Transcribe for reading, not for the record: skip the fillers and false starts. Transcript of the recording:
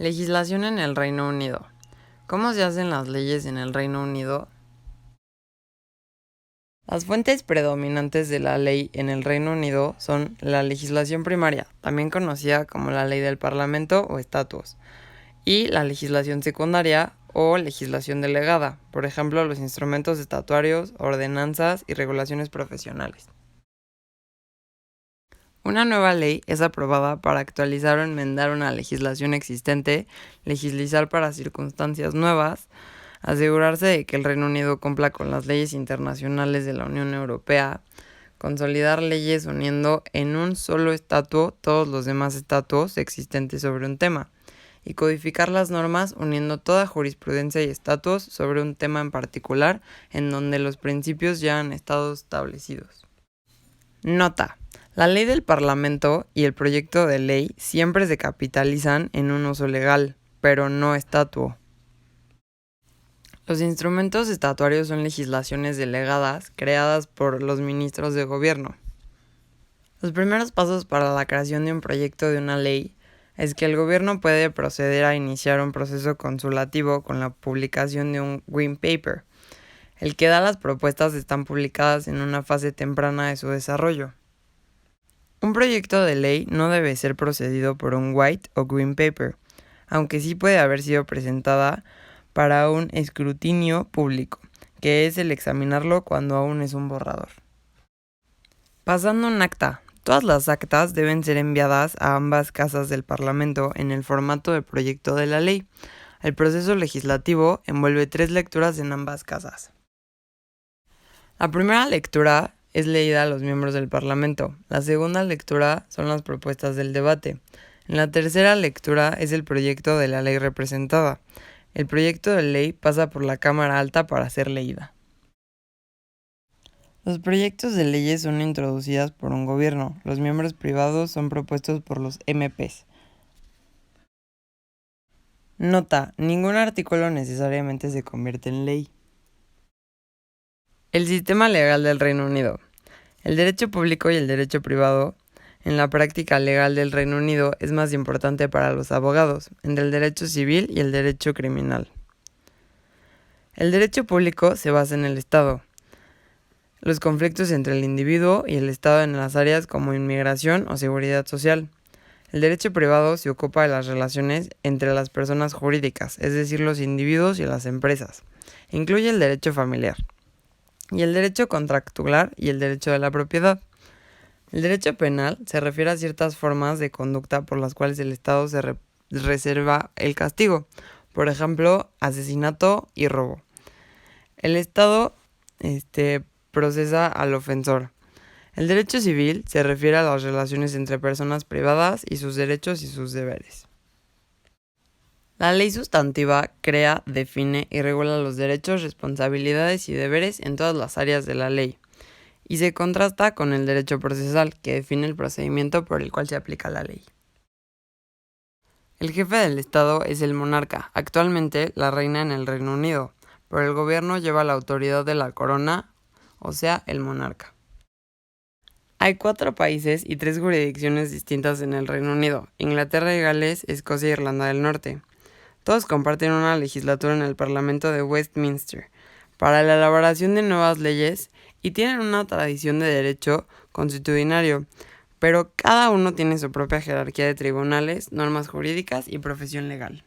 Legislación en el Reino Unido. ¿Cómo se hacen las leyes en el Reino Unido? Las fuentes predominantes de la ley en el Reino Unido son la legislación primaria, también conocida como la ley del Parlamento o estatutos, y la legislación secundaria o legislación delegada, por ejemplo, los instrumentos estatutarios, ordenanzas y regulaciones profesionales. Una nueva ley es aprobada para actualizar o enmendar una legislación existente, legislar para circunstancias nuevas, asegurarse de que el Reino Unido cumpla con las leyes internacionales de la Unión Europea, consolidar leyes uniendo en un solo estatuto todos los demás estatutos existentes sobre un tema, y codificar las normas uniendo toda jurisprudencia y estatutos sobre un tema en particular en donde los principios ya han estado establecidos. Nota: la ley del Parlamento y el proyecto de ley siempre se capitalizan en un uso legal, pero no estatuto. Los instrumentos estatutarios son legislaciones delegadas creadas por los ministros de gobierno. Los primeros pasos para la creación de un proyecto de una ley es que el gobierno puede proceder a iniciar un proceso consultativo con la publicación de un Green Paper. El que da las propuestas están publicadas en una fase temprana de su desarrollo. Un proyecto de ley no debe ser procedido por un White o Green Paper, aunque sí puede haber sido presentada para un escrutinio público, que es el examinarlo cuando aún es un borrador. Pasando un acta. Todas las actas deben ser enviadas a ambas casas del Parlamento en el formato de proyecto de la ley. El proceso legislativo envuelve 3 lecturas en ambas casas. La primera lectura es leída a los miembros del Parlamento. La segunda lectura son las propuestas del debate. En la tercera lectura es el proyecto de la ley representada. El proyecto de ley pasa por la Cámara Alta para ser leída. Los proyectos de leyes son introducidas por un gobierno. Los miembros privados son propuestos por los MPs. Nota: ningún artículo necesariamente se convierte en ley. El sistema legal del Reino Unido. El derecho público y el derecho privado en la práctica legal del Reino Unido es más importante para los abogados, entre el derecho civil y el derecho criminal. El derecho público se basa en el Estado. Los conflictos entre el individuo y el Estado en las áreas como inmigración o seguridad social. El derecho privado se ocupa de las relaciones entre las personas jurídicas, es decir, los individuos y las empresas. Incluye el derecho familiar, y el derecho contractual y el derecho de la propiedad. El derecho penal se refiere a ciertas formas de conducta por las cuales el Estado se reserva el castigo, por ejemplo, asesinato y robo. El Estado procesa al ofensor. El derecho civil se refiere a las relaciones entre personas privadas y sus derechos y sus deberes. La ley sustantiva crea, define y regula los derechos, responsabilidades y deberes en todas las áreas de la ley, y se contrasta con el derecho procesal, que define el procedimiento por el cual se aplica la ley. El jefe del Estado es el monarca, actualmente la reina en el Reino Unido, pero el gobierno lleva la autoridad de la corona, o sea, el monarca. Hay 4 países y 3 jurisdicciones distintas en el Reino Unido: Inglaterra y Gales, Escocia y Irlanda del Norte. Todos comparten una legislatura en el Parlamento de Westminster para la elaboración de nuevas leyes y tienen una tradición de derecho consuetudinario, pero cada uno tiene su propia jerarquía de tribunales, normas jurídicas y profesión legal.